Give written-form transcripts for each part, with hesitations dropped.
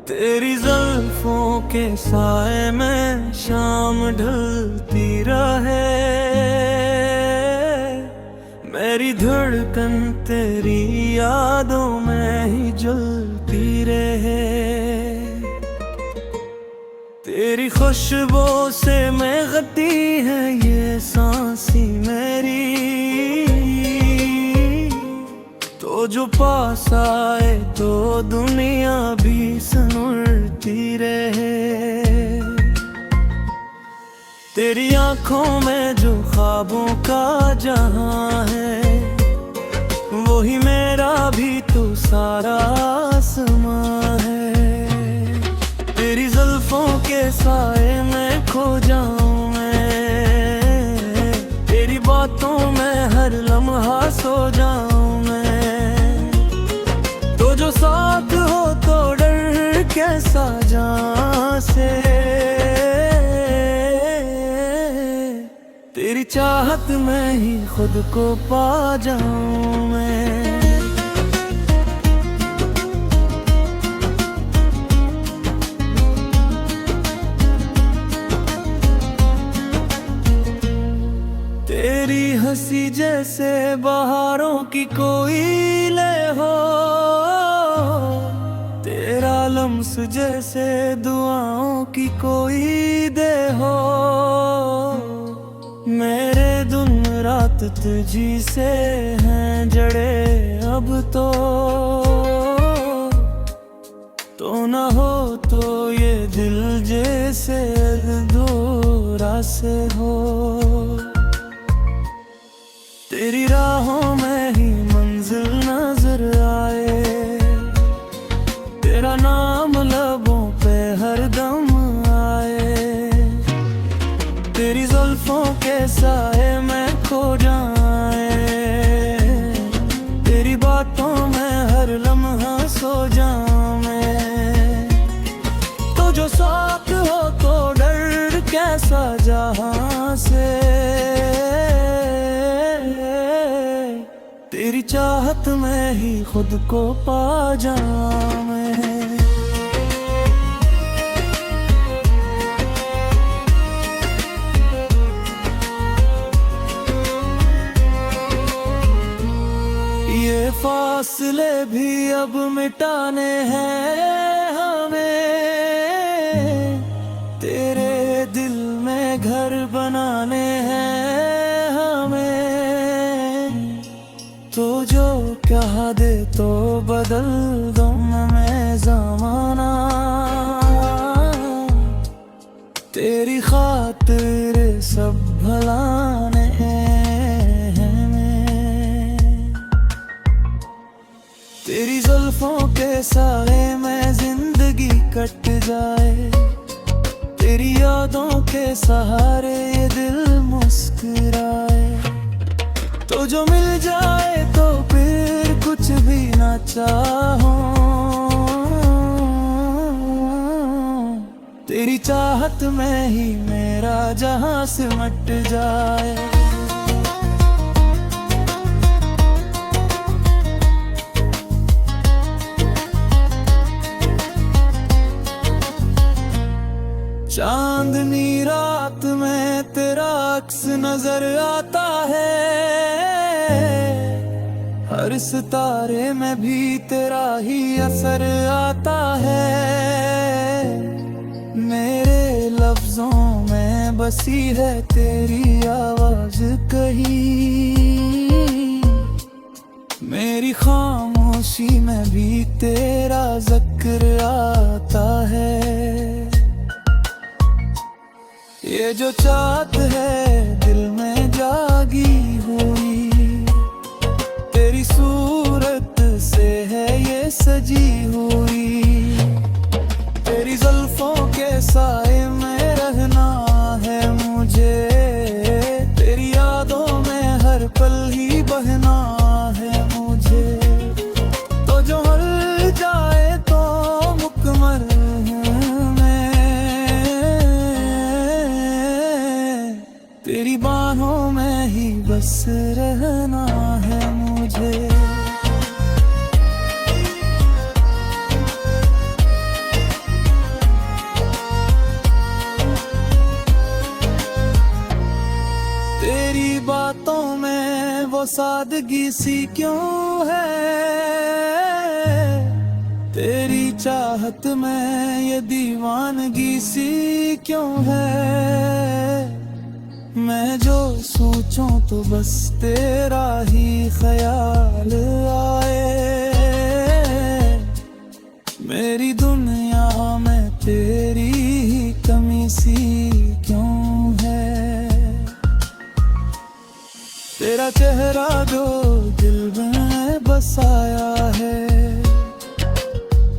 तेरी जुल्फों के साए में शाम ढलती रहे, मेरी धड़कन तेरी यादों में ही जलती रहे। तेरी खुशबू से महकती है ये सांसी मेरी, तो जो पास आए तो दुनिया भी सनूरती रहे। तेरी आंखों में जो ख्वाबों का जहां है, वही मेरा भी तो सारा आसमां है। तेरी जुल्फों के साए में खो जाऊं मैं, तेरी बातों में हर लम्हा सो जाऊं मैं। तो जो साथ हो तो डर कैसा जान से, तेरी चाहत में ही खुद को पा जाऊं मैं। तेरी हंसी जैसे बहारों की कोई ले हो, तेरा लम्स जैसे दुआओं की कोई दे हो। मेरे दिन रात तुझी से हैं जड़े अब तो ना हो तो ये दिल जैसे अधूरा से हो। तेरी राहों में ही मंजिल नजर आए, तेरा नाम लबों पे हरदम आए। तेरी जुल्फों के साए में खो जाए, तेरी बातों में हर लम्हा सो जाऊं मैं। तो जो साथ हो तो डर कैसा जहां से, तेरी चाहत में ही खुद को पा जाऊं मैं। ये फासले भी अब मिटाने हैं हमें, तेरे दिल में घर बनाने हैं हमें। तो जो कहा दे तो बदल दूं मैं ज़माना, तेरी खातिर सब भलाने हैं मैं। तेरी जुल्फों के साए में जिंदगी कट जाए, तेरी यादों के सहारे ये दिल मुस्कुराए। तो जो मिल जाए तो फिर कुछ भी ना चाहूं, तेरी चाहत में ही मेरा जहां सिमट जाए। चांदनी रात में तेरा अक्स नजर आता है, हर सितारे में भी तेरा ही असर आता है। मेरे लफ्जों में बसी है तेरी आवाज कहीं, मेरी खामोशी में भी तेरा जिक्र आता है। ये जो चाहत है दिल में जागी हुई, तेरी सूरत से है ये सजी हुई। तेरी जुल्फों के साए में रहना है मुझे, तेरी यादों में हर पल ही बहना है मुझे। तो जो हल जाए तो मुकम्मल तेरी बाहों में ही बस रहना है मुझे। सादगी सी क्यों है, तेरी चाहत में ये दीवानगी सी क्यों है। मैं जो सोचूं तो बस तेरा ही ख्याल आए, मेरी दुनिया में तेरी ही कमी सी क्यों है। तेरा चेहरा जो दिल में बसाया है,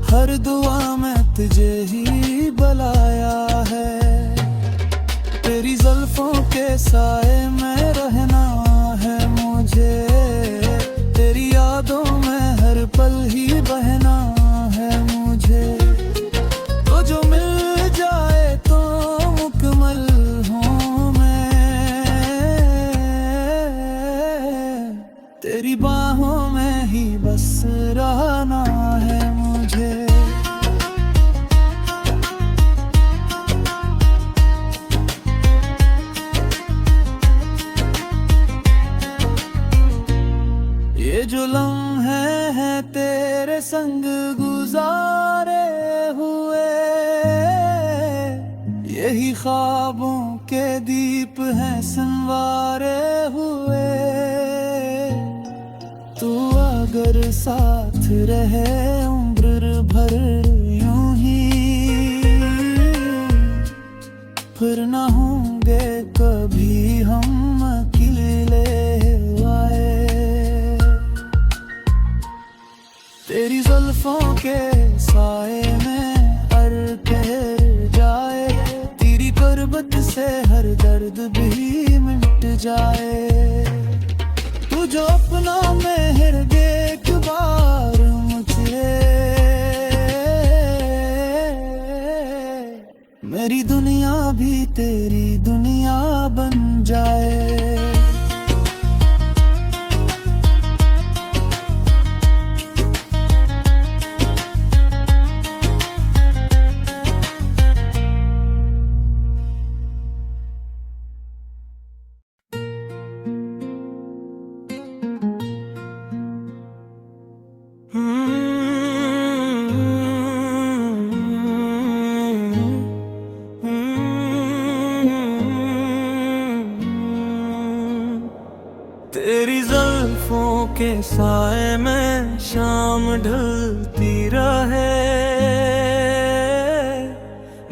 हर दुआ में तुझे ही बुलाया है। तेरी जुल्फों के साए में रहना है मुझे, तेरी यादों में हर पल ही बहना है मुझे। तो जो मिल जाए तो मुकम्मल हूँ मैं, तेरी बाहों में ही बस रहना है मुझे। ये जो लम्हे हैं तेरे संग गुजारे हुए, यही ख्वाबों के दीप हैं संवारे हुए। तू अगर साथ रहे उम्र भर यूं ही, फिर ना होंगे कभी हम अकेले आए। तेरी जुल्फों के साए में हर ठहर जाए, तेरी गुर्बत से हर दर्द भी मिट जाए। तू जो अपना मेहर दे एक बार मुझे, मेरी दुनिया भी तेरी दुनिया बन जाए। तेरी जुल्फों के साए में शाम ढलती रहे,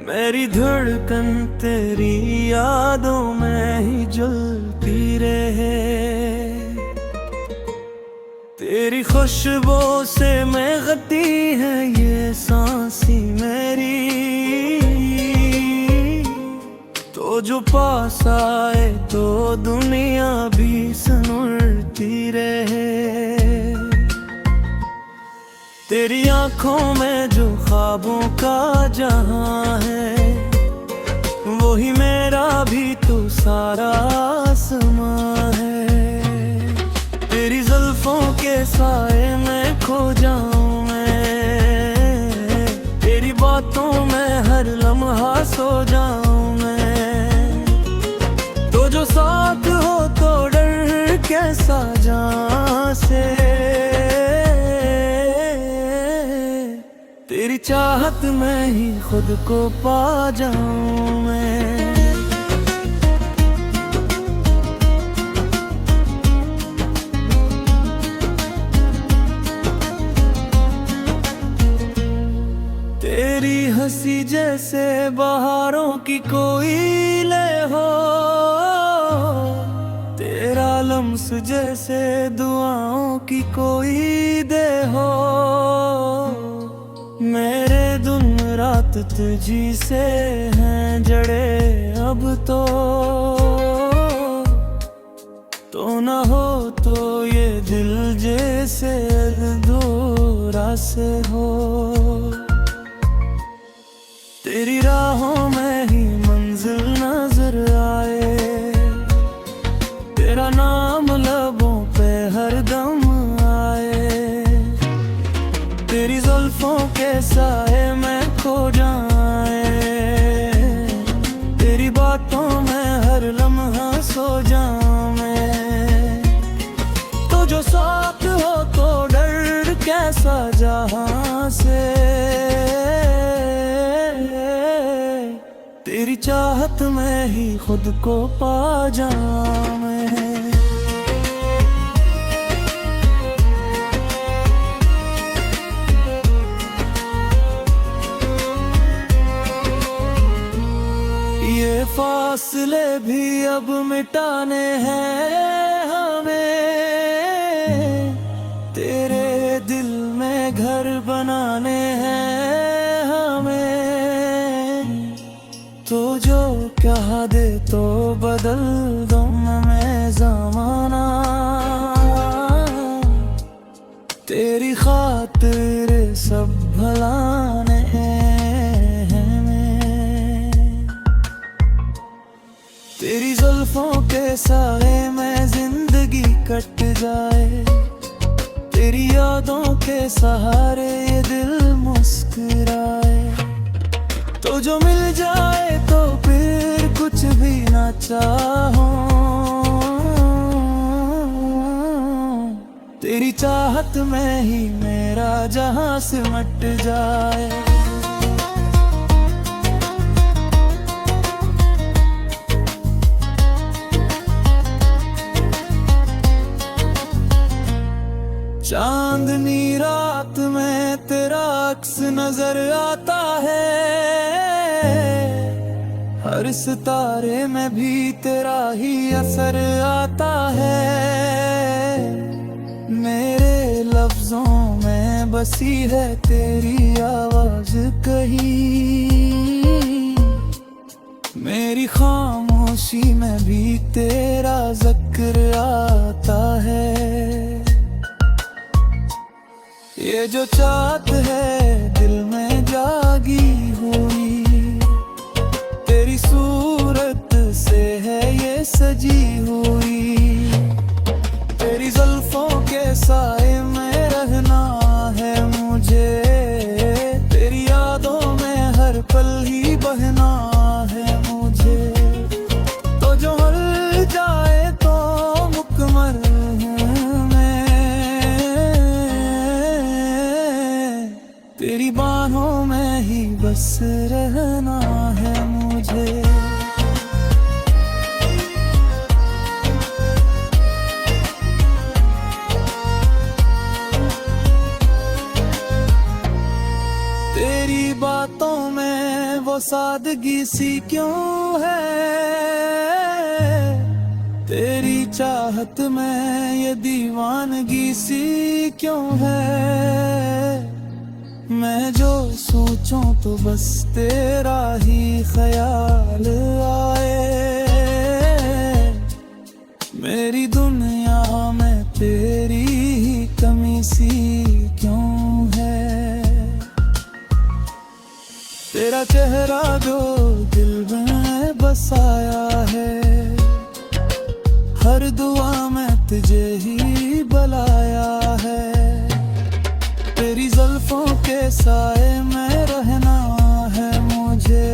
मेरी धड़कन तेरी यादों में ही जलती रहे। तेरी खुशबू से महकती है ये सांसी मेरी, तो जो पास आए तो दुनिया भी सनूरती रहे। तेरी आंखों में जो ख्वाबों का जहां है, वही मेरा भी तो सारा आसमां है। तेरी जुल्फों के साए में खो जाऊं मैं, तेरी बातों में हर लम्हा सो जाऊं मैं। तो जो साथ हो तो डर कैसा जान से, तेरी चाहत में ही खुद को पा जाऊं मैं। तेरी हंसी जैसे बहारों की कोई ले हो, तेरा लम्स जैसे दुआओं की कोई दे हो। मेरे दिन रात तुझी से हैं जड़े अब तो न हो तो ये दिल जैसे अधूरा से हो। तेरी राहों में ही मंजिल नजर आए, तेरा नाम लबों पे हरदम आए। तेरी जुल्फों के साए में खो जाए, तेरी बातों में हर लम्हा सो जाऊं मैं। कैसा जहां से। तेरी चाहत में ही खुद को पा जाऊं मैं। ये फासले भी अब मिटाने हैं हमें, तेरे दिल में घर बनाने हैं हमें। तो जो कहा दे तो बदल दूं मैं ज़माना, तेरी खातिर सब भलाने हैं। तेरी जुल्फों के साए में जिंदगी कट जाए, तेरी यादों के सहारे ये दिल मुस्कुराए। तो जो मिल जाए तो फिर कुछ भी ना चाहूं, तेरी चाहत में ही मेरा जहां सिमट जाए। चांदनी रात में तेरा अक्स नजर आता है, हर सितारे में भी तेरा ही असर आता है। मेरे लफ्जों में बसी है तेरी आवाज कहीं, मेरी खामोशी में भी तेरा जिक्र आता है। ये जो चाहत है दिल में जागी हुई, तेरी सूरत से है ये सजी हुई। तेरी जुल्फों के साए में रहना है मुझे, तेरी यादों में हर पल ही बहना है मुझे। तो जो मिल जाए तो मुकम्मल तेरी बाहों में ही बस रहना है मुझे। तेरी बातों में वो सादगी सी क्यों है, तेरी चाहत में ये दीवानगी सी क्यों है। मैं जो सोचूं तो बस तेरा ही ख्याल आए, मेरी दुनिया में तेरी ही कमी सी क्यों है। तेरा चेहरा जो दिल में बसाया है, हर दुआ में तुझे ही बुलाया है। तेरी जुल्फों के साए में रहना है मुझे,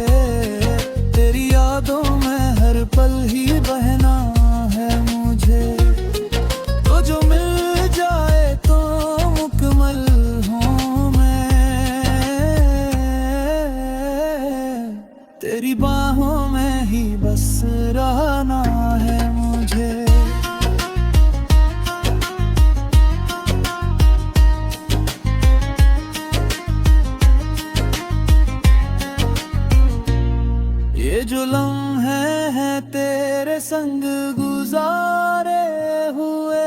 तेरी यादों में हर पल ही बहना है मुझे। तो जो मिल जाए तो मुकम्मल हूँ मैं, तेरी बाहों में ही बस रहना है मुझे। ये जो लम्हे हैं तेरे संग गुजारे हुए,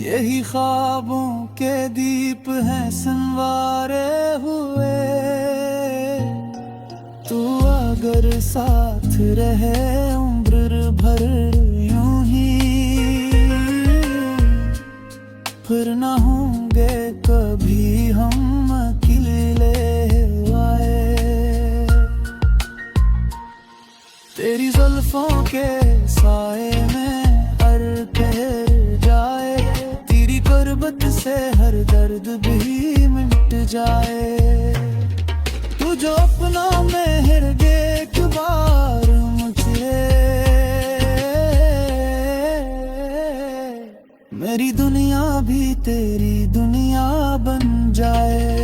यही ख्वाबों के दीप हैं संवारे हुए। तू अगर साथ रहे उम्र भर यूं ही, फिर ना होंगे कभी हम अकेले आए। तेरी जुल्फों के साए में हर ठहर जाए, तेरी गुर्बत से हर दर्द भी मिट जाए। तू जो अपना मेहर दे एक बार मुझे, मेरी दुनिया भी तेरी दुनिया बन जाए।